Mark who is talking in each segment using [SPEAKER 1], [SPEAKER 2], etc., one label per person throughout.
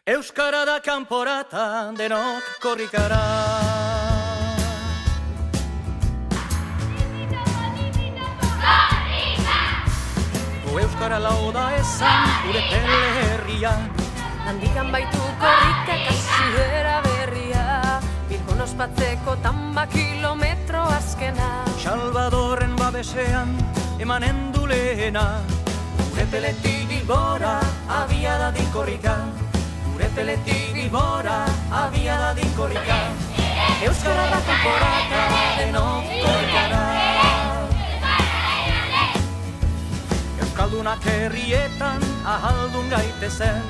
[SPEAKER 1] Euskara da kanporata, denok korrikara. Euskara lauda esan, gure pele herria.
[SPEAKER 2] Handikan baitu korrika kasiera berria. Bilbon ospatzeko tamba kilometro azkena.
[SPEAKER 1] Salvadorren babesean, emanen du lehena. Gure peletik Bilbora, abiada din korrika. Gure peletik Bilbora, abiada din korrika. Euskara da kanporata, denok korrikara. Euskaldunak herrietan, ahaldun gaitezen.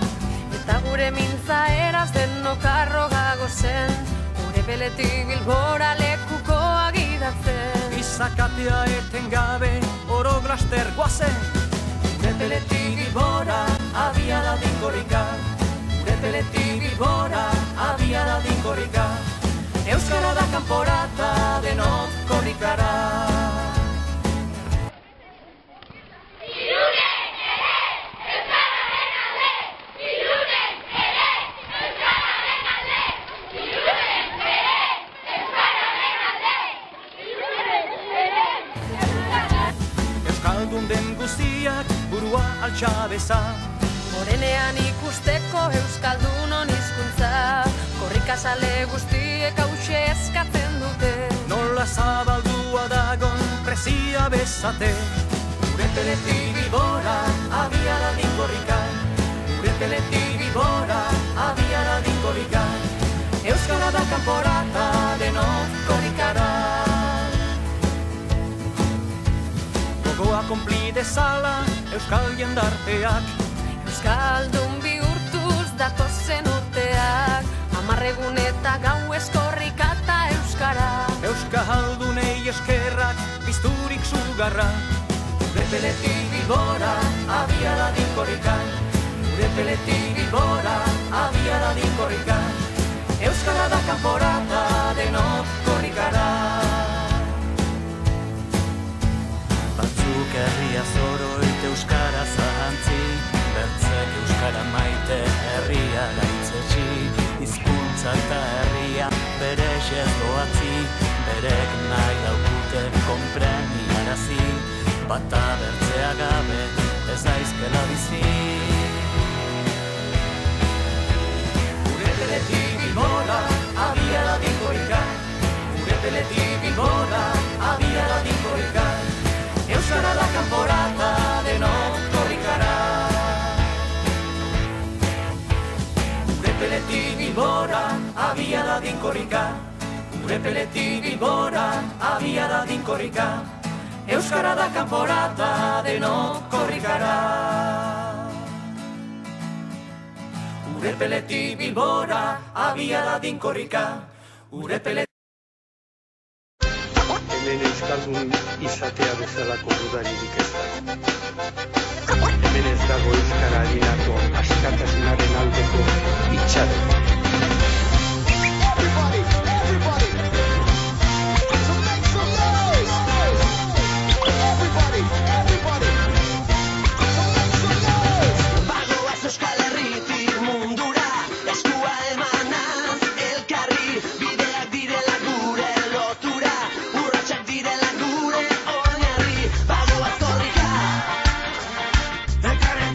[SPEAKER 2] Eta gure mintza eraz denok arrogago zen. Gure peletik Bilbora lekuko agidatzen.
[SPEAKER 1] Izakatea eten gabe, oro glaster guazen. Gure peletik Bilbora, abiada din korrika. Gure peletik Bilbora, abiada din korrika. Euskara da kanporata, denok korrikara. Euskaldun den guztiak burua altxabeza.
[SPEAKER 2] Morenean ikusteko Euskaldunon hizkuntza. Korrikazale guztiek hause eskatzen dute.
[SPEAKER 1] Nola zabaldua dagon presia bezate. Gure peletik Bilbora, abiada din korrika. Gure peletik Bilbora, abiada din korrika. Euskara da kanporata, denok korrikara. Gogoa konpli dezala, euskal jendarteak.
[SPEAKER 2] Euskaldun bihurtuz datozen urteak. Amarregun eta gauez korrika eta euskara.
[SPEAKER 1] Euskaldunei eskerrak, bizturik sugarra. Gure peletik Bilbora, abiada din korrika. Gure peletik Bilbora, abiada din korrika. Euskara da kanporata, denok korrikara. Batzuk herria zoroit euskara zahantzi. Bertzek euskara maite herria gaitzetsi. Hizkuntza eta herria bere xezdoatzi. Berek nahi daukute konpreniarazi. Bata bertzea gabe ez daizkela bizi. Gure peletik Bilbora, abiada din korrika. Gure peletik Bilbora, abiada din korrika. Euskara da kanporata, denok korrikara. Gure peletik Bilbora, abiada din korrika. Gure peletik Bilbora, abiada din korrika. Euskara da kanporata, denok korrikara. Gure peletik Bilbora, abiada din korrika. Gure peletik
[SPEAKER 3] Hemen euskaldun izatea bezalako dudaririk ez dago. Hemen ez dago euskararinako askatasunaren aldeko itxaron.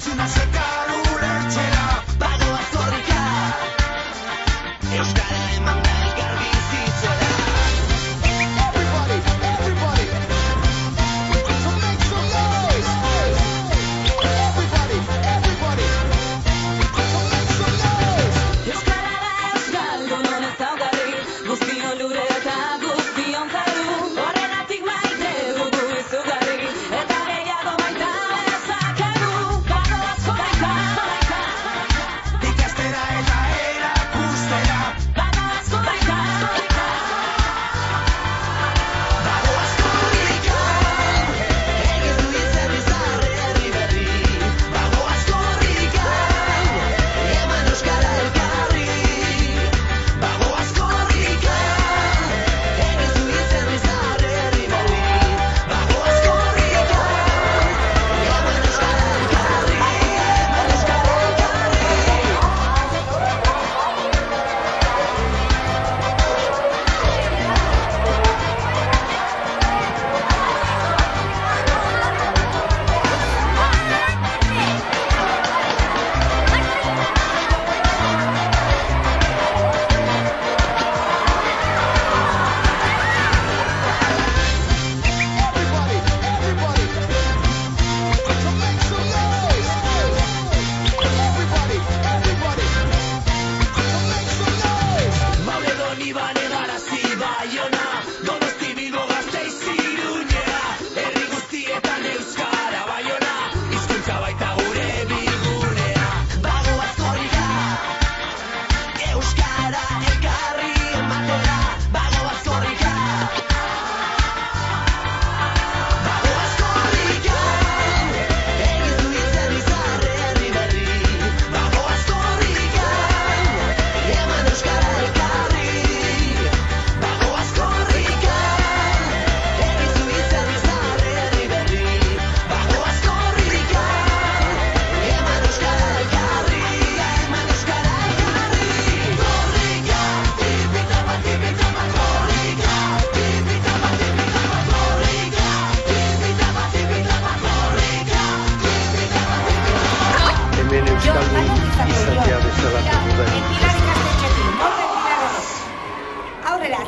[SPEAKER 4] Una seca ulertzera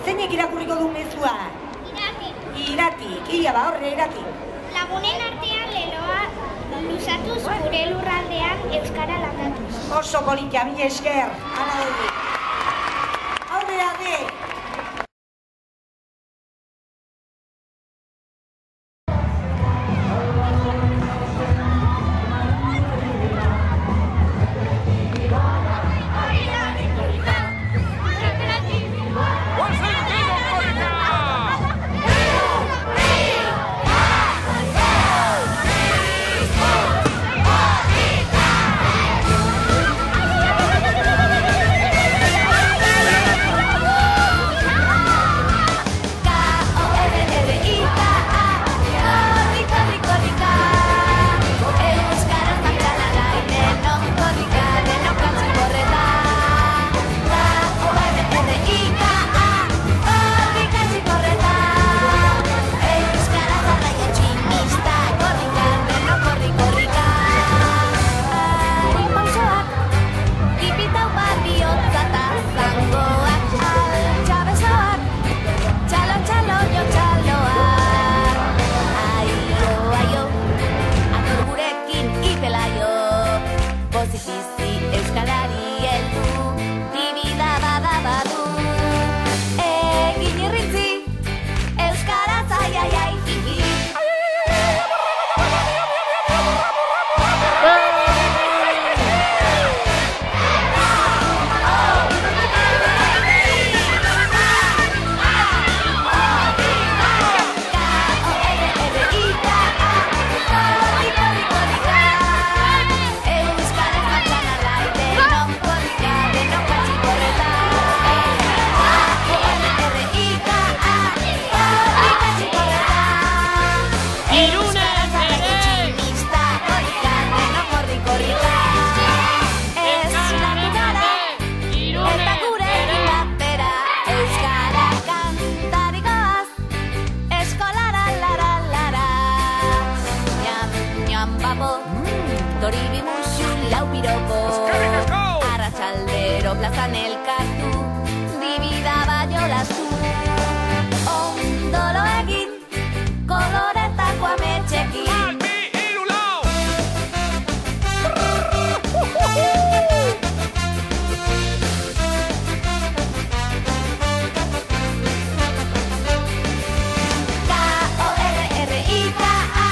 [SPEAKER 4] zeinek irakurriko du mezua? Iratik, ia ba, horre, iratik.
[SPEAKER 5] Lagunen artean leloa luzatuz gure lurraldean euskara landatuz.
[SPEAKER 4] Oso politia, mila esker, ala hori. Aurrera de!
[SPEAKER 6] plazan elkartu, dibida baino lastu. Ondolo egin, koloretako ametxekin.
[SPEAKER 7] Albi, hiru, lau!
[SPEAKER 6] K-O-R-R-I-K-A,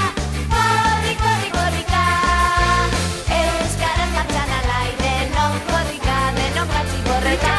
[SPEAKER 6] korri, korri, korrika. Euskaraz martxan alai, denon korrika, denon katxi korrika.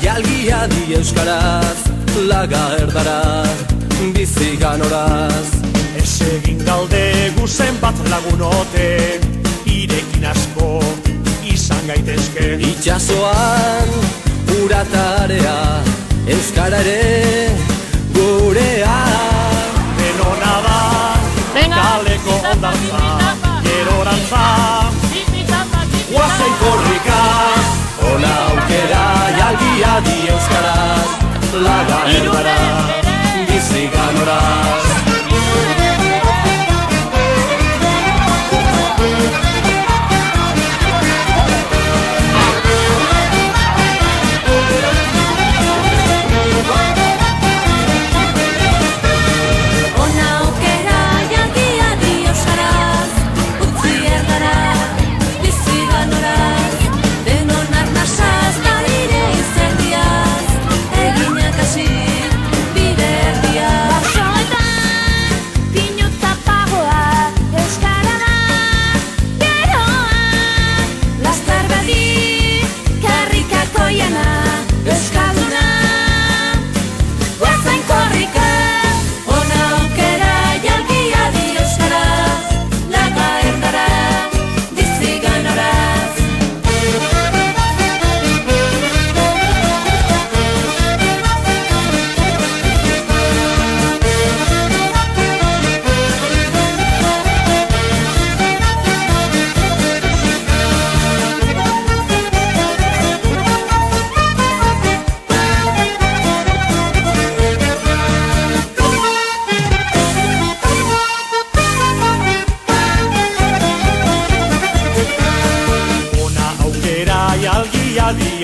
[SPEAKER 1] Jalgiadi euskaraz, laga erdara, bizi ganoraz.
[SPEAKER 8] Ez egin galde guzen bat lagunote, irekin asko izan gaitezke.
[SPEAKER 1] Itxasoan, uratarea, euskara ere gurea.
[SPEAKER 8] Denona da, kaleko ondartza, gerorantza,
[SPEAKER 1] guazen korrika, ona aukera jalgiadi euskaraz, laga erdara, bizi ganoraz.
[SPEAKER 6] Bide erdia,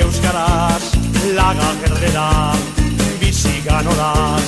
[SPEAKER 8] euskaraz, laga gerdera, bizi ganoraz.